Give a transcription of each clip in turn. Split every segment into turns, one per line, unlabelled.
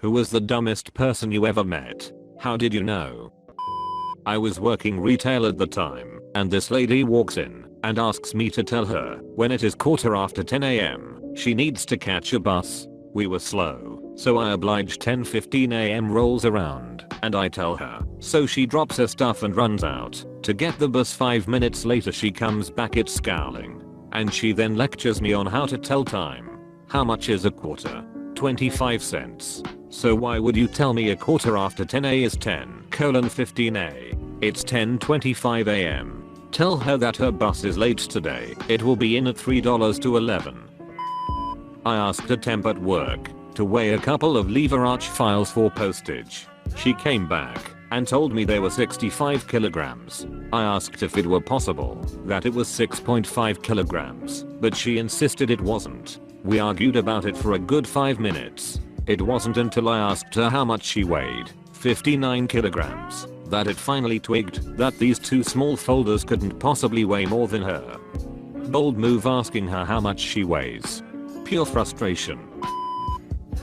Who was the dumbest person you ever met? How did you know? I was working retail at the time, and this lady walks in and asks me to tell her when it is 10:15 AM, she needs to catch a bus. We were slow, so I oblige. 10:15 AM rolls around, and I tell her, so she drops her stuff and runs out to get the bus. 5 minutes later she comes back, it's scowling, and she then lectures me on how to tell time. How much is a quarter? 25 cents. So why would you tell me a quarter after 10 A is 10:15 A? It's 10:25 AM. Tell her that her bus is late today. It will be in at $3 to 11. I asked a temp at work to weigh a couple of lever arch files for postage. She came back and told me they were 65 kilograms. I asked if it were possible that it was 6.5 kilograms, but she insisted it wasn't. We argued about it for a good 5 minutes. It wasn't until I asked her how much she weighed, 59 kilograms, that it finally twigged that these two small folders couldn't possibly weigh more than her. Bold move asking her how much she weighs. Pure frustration.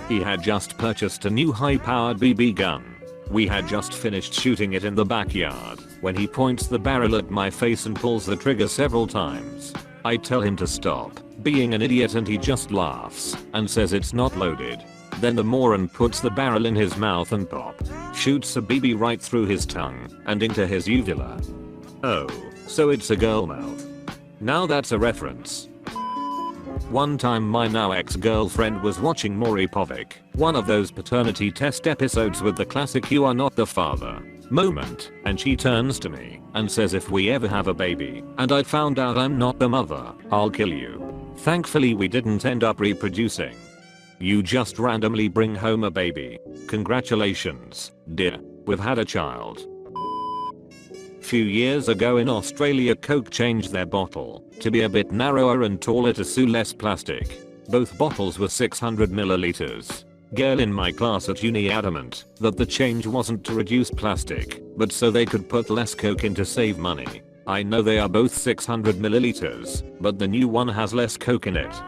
He had just purchased a new high-powered BB gun. We had just finished shooting it in the backyard when he points the barrel at my face and pulls the trigger several times. I tell him to stop being an idiot and he just laughs and says it's not loaded. Then the moron puts the barrel in his mouth and pop shoots a BB right through his tongue and into his uvula. Oh, so it's a girl mouth. Now that's a reference. One time my now ex-girlfriend was watching Maury Povich, one of those paternity test episodes with the classic "you are not the father" moment, and she turns to me and says if we ever have a baby and I found out I'm not the mother, I'll kill you. Thankfully we didn't end up reproducing. You just randomly bring home a baby. Congratulations, dear, we've had a child. Few years ago in Australia, Coke changed their bottle to be a bit narrower and taller to suit less plastic. Both bottles were 600 milliliters. Girl in my class at uni adamant that the change wasn't to reduce plastic, but so they could put less Coke in to save money. I know they are both 600 milliliters, but the new one has less Coke in it.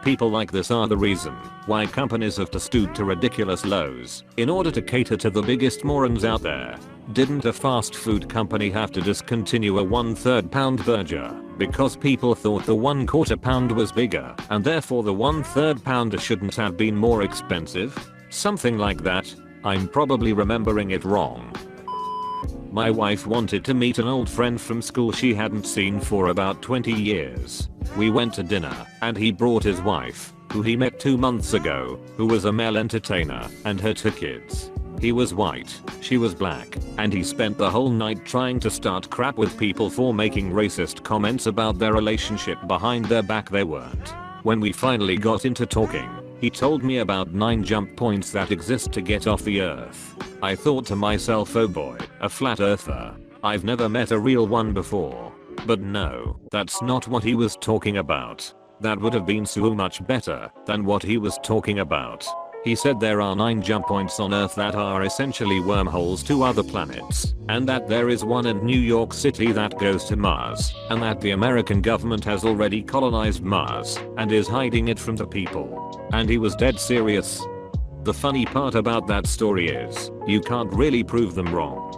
People like this are the reason why companies have to stoop to ridiculous lows in order to cater to the biggest morons out there. Didn't a fast food company have to discontinue a 1/3 pound burger because people thought the 1/4 pound was bigger and therefore the 1/3 pounder shouldn't have been more expensive? Something like that. I'm probably remembering it wrong. My wife wanted to meet an old friend from school she hadn't seen for about 20 years. We went to dinner and he brought his wife, who he met 2 months ago, who was a male entertainer, and her 2 kids. He was white, she was black, and he spent the whole night trying to start crap with people for making racist comments about their relationship behind their back. They weren't. When we finally got into talking, he told me about 9 jump points that exist to get off the earth. I thought to myself, oh boy, a flat earther. I've never met a real one before. But no, that's not what he was talking about. That would have been so much better than what he was talking about. He said there are 9 jump points on Earth that are essentially wormholes to other planets, and that there is one in New York City that goes to Mars, and that the American government has already colonized Mars and is hiding it from the people. And he was dead serious. The funny part about that story is, you can't really prove them wrong.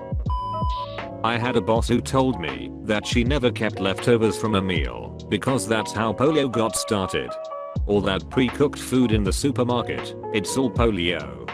I had a boss who told me that she never kept leftovers from a meal because that's how polio got started. All that pre-cooked food in the supermarket, it's all polio.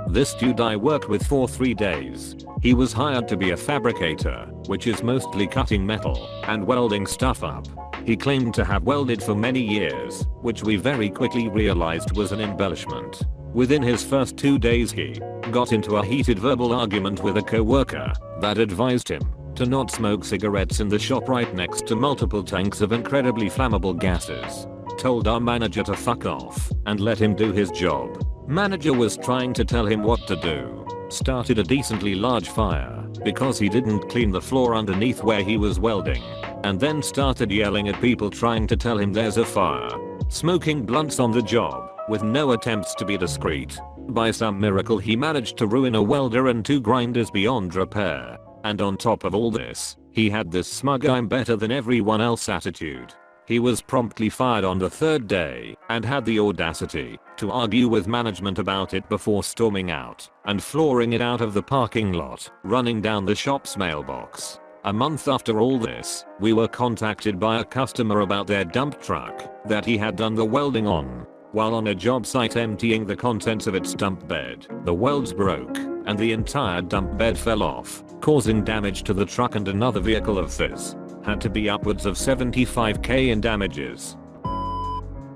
This dude I worked with for 3 days. He was hired to be a fabricator, which is mostly cutting metal and welding stuff up. He claimed to have welded for many years, which we very quickly realized was an embellishment. Within his first 2 days he got into a heated verbal argument with a co-worker that advised him to not smoke cigarettes in the shop right next to multiple tanks of incredibly flammable gases. Told our manager to fuck off and let him do his job. Manager was trying to tell him what to do. Started a decently large fire because he didn't clean the floor underneath where he was welding, and then started yelling at people trying to tell him there's a fire. Smoking blunts on the job with no attempts to be discreet. By some miracle he managed to ruin a welder and 2 grinders beyond repair. And on top of all this, he had this smug "I'm better than everyone else" attitude. He was promptly fired on the third day and had the audacity to argue with management about it before storming out and flooring it out of the parking lot, running down the shop's mailbox. A month after all this, we were contacted by a customer about their dump truck that he had done the welding on. While on a job site emptying the contents of its dump bed, the welds broke and the entire dump bed fell off, causing damage to the truck and another vehicle of this. Had to be upwards of $75,000 in damages.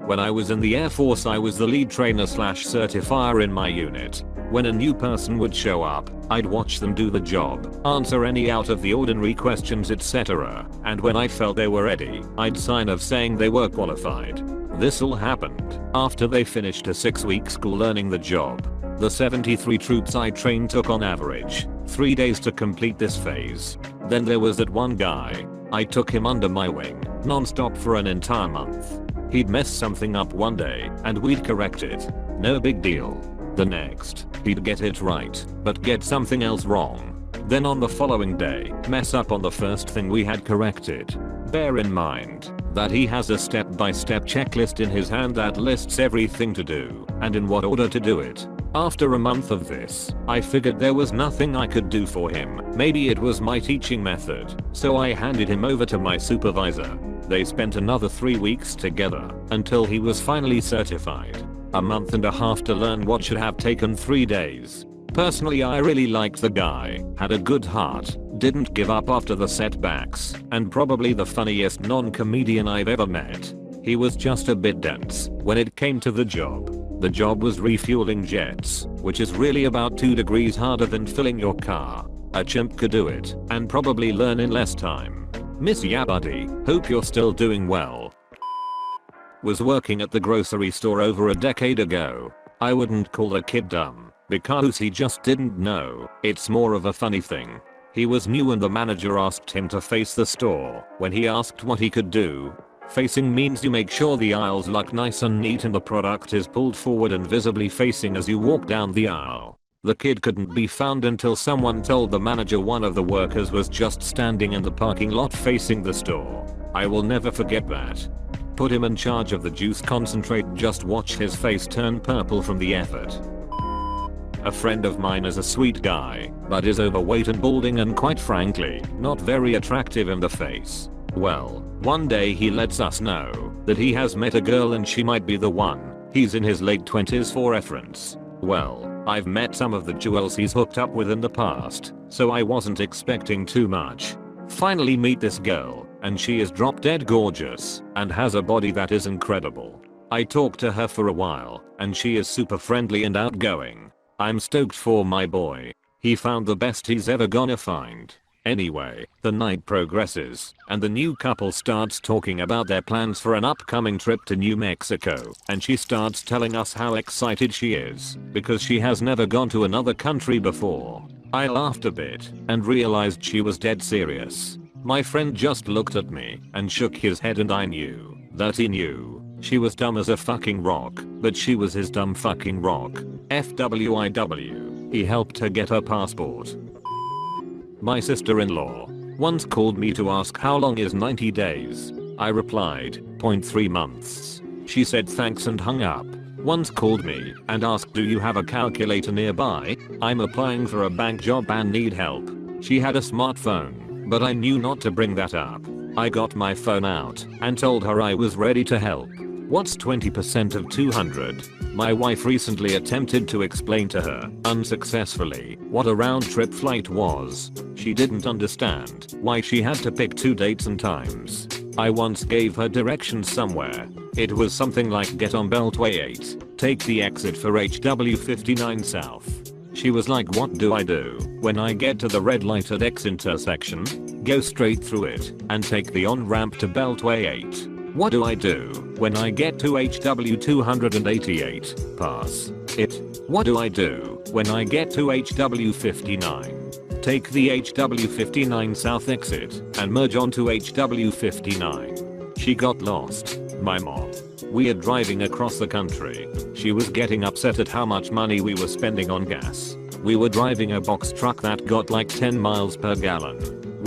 When I was in the Air Force, I was the lead trainer / certifier in my unit. When a new person would show up, I'd watch them do the job, answer any out of the ordinary questions, etc. And when I felt they were ready, I'd sign off saying they were qualified. This all happened after they finished a 6-week school learning the job. The 73 troops I trained took on average 3 days to complete this phase. Then there was that one guy. I took him under my wing, non-stop for an entire month. He'd mess something up one day and we'd correct it. No big deal. The next, he'd get it right, but get something else wrong. Then on the following day, mess up on the first thing we had corrected. Bear in mind that he has a step-by-step checklist in his hand that lists everything to do and in what order to do it. After a month of this, I figured there was nothing I could do for him. Maybe it was my teaching method, so I handed him over to my supervisor. They spent another 3 weeks together until he was finally certified. A month and a half to learn what should have taken 3 days. Personally, I really liked the guy, had a good heart, didn't give up after the setbacks, and probably the funniest non-comedian I've ever met. He was just a bit dense when it came to the job. The job was refueling jets, which is really about 2 degrees harder than filling your car. A chimp could do it, and probably learn in less time. Miss ya buddy, hope you're still doing well. Was working at the grocery store over a decade ago. I wouldn't call the kid dumb, because he just didn't know. It's more of a funny thing. He was new and the manager asked him to face the store. When he asked what he could do, facing means you make sure the aisles look nice and neat and the product is pulled forward and visibly facing as you walk down the aisle. The kid couldn't be found until someone told the manager one of the workers was just standing in the parking lot facing the store. I will never forget that. Put him in charge of the juice concentrate, just watch his face turn purple from the effort. A friend of mine is a sweet guy, but is overweight and balding and quite frankly, not very attractive in the face. Well, one day he lets us know that he has met a girl and she might be the one. He's in his late 20s for reference. Well, I've met some of the jewels he's hooked up with in the past, so I wasn't expecting too much. Finally meet this girl, and she is drop dead gorgeous and has a body that is incredible. I talked to her for a while, and she is super friendly and outgoing. I'm stoked for my boy. He found the best he's ever gonna find. Anyway, the night progresses, and the new couple starts talking about their plans for an upcoming trip to New Mexico, and she starts telling us how excited she is, because she has never gone to another country before. I laughed a bit, and realized she was dead serious. My friend just looked at me, and shook his head, and I knew that he knew. She was dumb as a fucking rock, but she was his dumb fucking rock. FWIW. He helped her get her passport. My sister-in-law once called me to ask how long is 90 days. I replied, 0.3 months. She said thanks and hung up. Once called me and asked, do you have a calculator nearby? I'm applying for a bank job and need help. She had a smartphone, but I knew not to bring that up. I got my phone out and told her I was ready to help. What's 20% of 200? My wife recently attempted to explain to her, unsuccessfully, what a round-trip flight was. She didn't understand why she had to pick 2 dates and times. I once gave her directions somewhere. It was something like get on Beltway 8, take the exit for HW59 South. She was like, what do I do when I get to the red light at X intersection? Go straight through it and take the on-ramp to Beltway 8. What do I do when I get to HW288? Pass it. What do I do when I get to HW59? Take the HW59 South exit and merge onto HW59. She got lost. My mom. We are driving across the country. She was getting upset at how much money we were spending on gas. We were driving a box truck that got like 10 miles per gallon.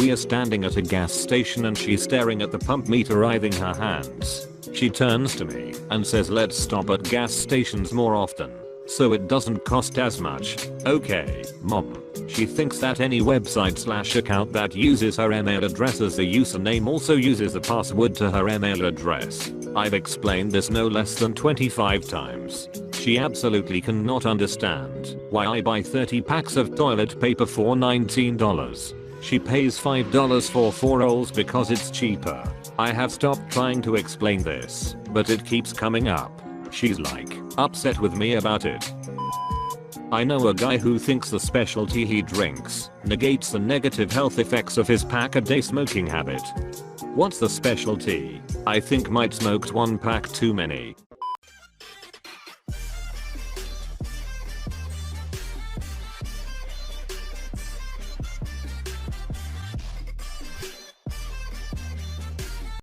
We are standing at a gas station and she's staring at the pump meter writhing her hands. She turns to me and says let's stop at gas stations more often so it doesn't cost as much. Okay, mom. She thinks that any website/account that uses her email address as a username also uses a password to her email address. I've explained this no less than 25 times. She absolutely cannot understand why I buy 30 packs of toilet paper for $19. She pays $5 for 4 rolls because it's cheaper. I have stopped trying to explain this, but it keeps coming up. She's like, upset with me about it. I know a guy who thinks the specialty he drinks negates the negative health effects of his pack-a-day smoking habit. What's the specialty? I think might smoked 1 pack too many.